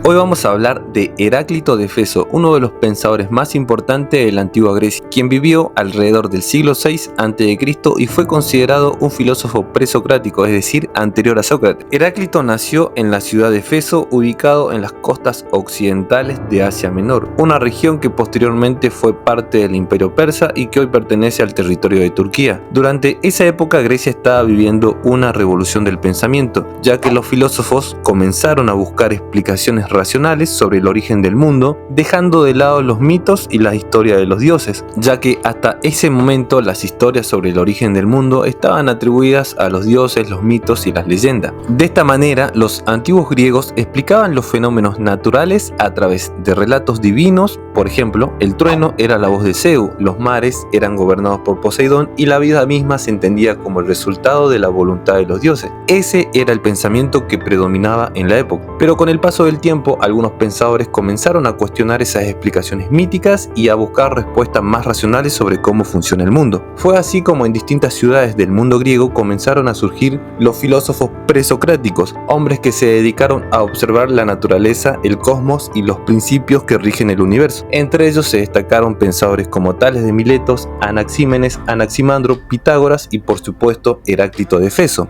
Hoy vamos a hablar de Heráclito de Éfeso, uno de los pensadores más importantes de la antigua Grecia, quien vivió alrededor del siglo VI a.C. y fue considerado un filósofo presocrático, es decir, anterior a Sócrates. Heráclito nació en la ciudad de Éfeso, ubicado en las costas occidentales de Asia Menor, una región que posteriormente fue parte del Imperio Persa y que hoy pertenece al territorio de Turquía. Durante esa época Grecia estaba viviendo una revolución del pensamiento, ya que los filósofos comenzaron a buscar explicaciones racionales sobre el origen del mundo, dejando de lado los mitos y la historia de los dioses, ya que hasta ese momento las historias sobre el origen del mundo estaban atribuidas a los dioses, los mitos y las leyendas. De esta manera, los antiguos griegos explicaban los fenómenos naturales a través de relatos divinos. Por ejemplo, el trueno era la voz de Zeus, los mares eran gobernados por Poseidón y la vida misma se entendía como el resultado de la voluntad de los dioses. Ese era el pensamiento que predominaba en la época, pero con el paso del tiempo algunos pensadores comenzaron a cuestionar esas explicaciones míticas y a buscar respuestas más racionales sobre cómo funciona el mundo. Fue así como en distintas ciudades del mundo griego comenzaron a surgir los filósofos presocráticos, hombres que se dedicaron a observar la naturaleza, el cosmos y los principios que rigen el universo. Entre ellos se destacaron pensadores como Tales de Miletos, Anaxímenes, Anaximandro, Pitágoras y por supuesto Heráclito de Éfeso.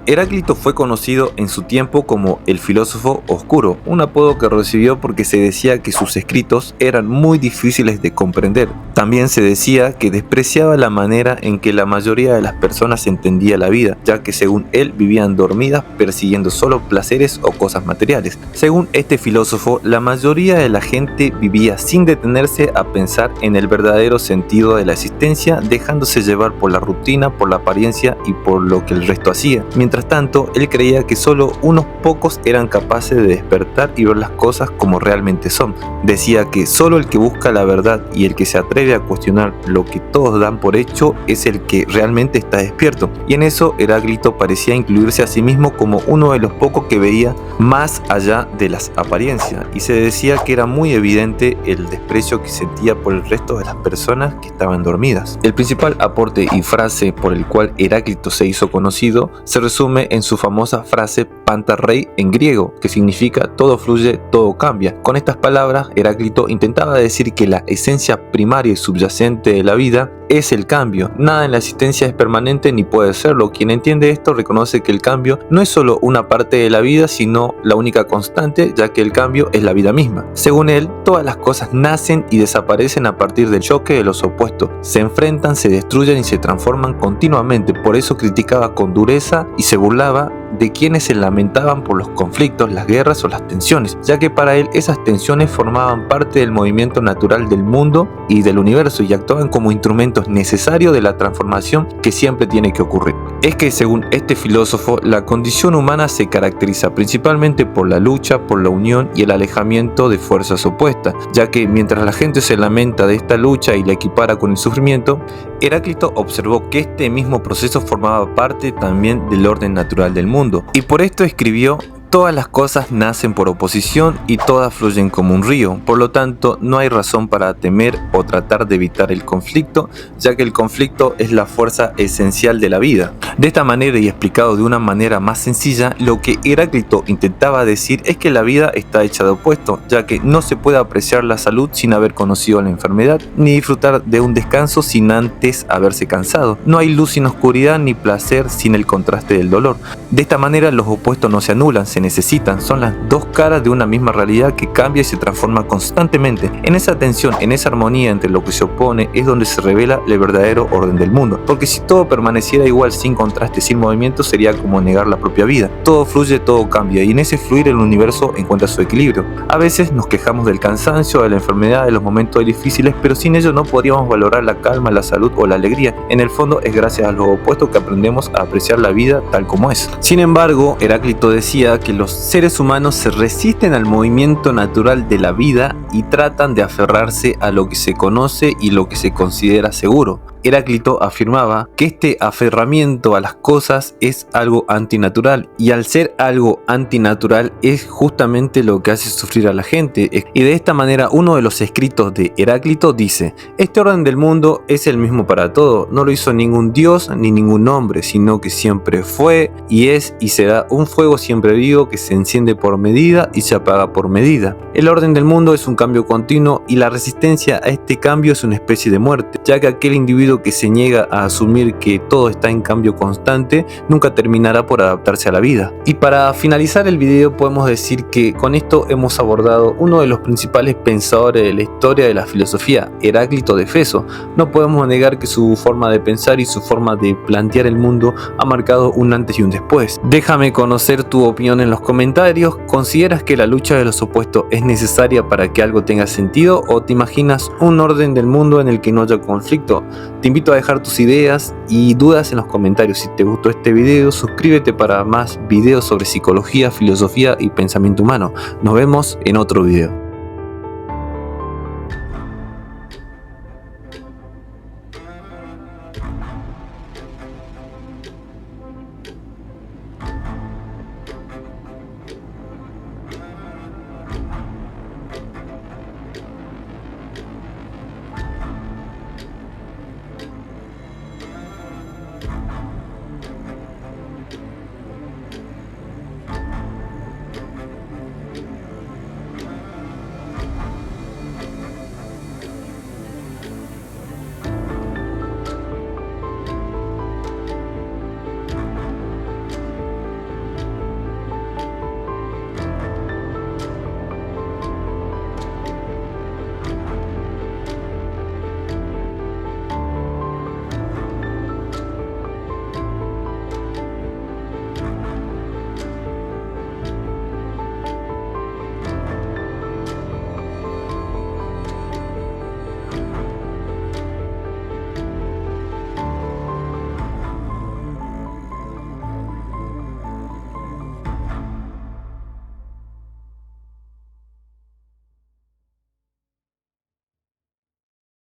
Heráclito fue conocido en su tiempo como el filósofo oscuro, un apodo que recibió porque se decía que sus escritos eran muy difíciles de comprender. También se decía que despreciaba la manera en que la mayoría de las personas entendía la vida, ya que según él vivían dormidas persiguiendo solo placeres o cosas materiales. Según este filósofo, la mayoría de la gente vivía sin detenerse a pensar en el verdadero sentido de la existencia, dejándose llevar por la rutina, por la apariencia y por lo que el resto hacía. Mientras tanto, él creía que solo unos pocos eran capaces de despertar y ver las cosas como realmente son. Decía que solo el que busca la verdad y el que se atreve a cuestionar lo que todos dan por hecho es el que realmente está despierto. Y en eso Heráclito parecía incluirse a sí mismo como uno de los pocos que veía más allá de las apariencias, y se decía que era muy evidente el desprecio que sentía por el resto de las personas que estaban dormidas. El principal aporte y frase por el cual Heráclito se hizo conocido se resume en su famosa frase Pantarrei en griego, que significa todo fluye, todo cambia. Con estas palabras, Heráclito intentaba decir que la esencia primaria y subyacente de la vida es el cambio. Nada en la existencia es permanente ni puede serlo. Quien entiende esto reconoce que el cambio no es solo una parte de la vida, sino la única constante, ya que el cambio es la vida misma. Según él, todas las cosas nacen y desaparecen a partir del choque de los opuestos. Se enfrentan, se destruyen y se transforman continuamente. Por eso criticaba con dureza y se burlaba de quienes se lamentaban por los conflictos, las guerras o las tensiones, ya que para él esas tensiones formaban parte del movimiento natural del mundo y del universo y actuaban como instrumentos necesarios de la transformación que siempre tiene que ocurrir. Es que según este filósofo, la condición humana se caracteriza principalmente por la lucha, por la unión y el alejamiento de fuerzas opuestas, ya que mientras la gente se lamenta de esta lucha y la equipara con el sufrimiento, Heráclito observó que este mismo proceso formaba parte también del orden natural del mundo. Y por esto escribió: todas las cosas nacen por oposición y todas fluyen como un río. Por lo tanto, no hay razón para temer o tratar de evitar el conflicto, ya que el conflicto es la fuerza esencial de la vida. De esta manera, y explicado de una manera más sencilla, lo que Heráclito intentaba decir es que la vida está hecha de opuestos, ya que no se puede apreciar la salud sin haber conocido la enfermedad, ni disfrutar de un descanso sin antes haberse cansado. No hay luz sin oscuridad, ni placer sin el contraste del dolor. De esta manera, los opuestos no se anulan, se necesitan, son las dos caras de una misma realidad que cambia y se transforma constantemente. En esa tensión, en esa armonía entre lo que se opone, es donde se revela el verdadero orden del mundo. Porque si todo permaneciera igual, sin contraste, sin movimiento, sería como negar la propia vida. Todo fluye, todo cambia, y en ese fluir el universo encuentra su equilibrio. A veces nos quejamos del cansancio, de la enfermedad, de los momentos difíciles, pero sin ello no podríamos valorar la calma, la salud o la alegría. En el fondo es gracias a los opuestos que aprendemos a apreciar la vida tal como es. Sin embargo, Heráclito decía que los seres humanos se resisten al movimiento natural de la vida y tratan de aferrarse a lo que se conoce y lo que se considera seguro. Heráclito afirmaba que este aferramiento a las cosas es algo antinatural, y al ser algo antinatural es justamente lo que hace sufrir a la gente. Y de esta manera uno de los escritos de Heráclito dice: este orden del mundo es el mismo para todo, no lo hizo ningún dios ni ningún hombre, sino que siempre fue y es y será un fuego siempre vivo que se enciende por medida y se apaga por medida. El orden del mundo es un cambio continuo, y la resistencia a este cambio es una especie de muerte, ya que aquel individuo que se niega a asumir que todo está en cambio constante nunca terminará por adaptarse a la vida. Y para finalizar el video podemos decir que con esto hemos abordado uno de los principales pensadores de la historia de la filosofía, Heráclito de Éfeso. No podemos negar que su forma de pensar y su forma de plantear el mundo ha marcado un antes y un después. Déjame conocer tu opinión en los comentarios. ¿Consideras que la lucha de los opuestos es necesaria para que algo tenga sentido, o te imaginas un orden del mundo en el que no haya conflicto? Te invito a dejar tus ideas y dudas en los comentarios. Si te gustó este video, suscríbete para más videos sobre psicología, filosofía y pensamiento humano. Nos vemos en otro video.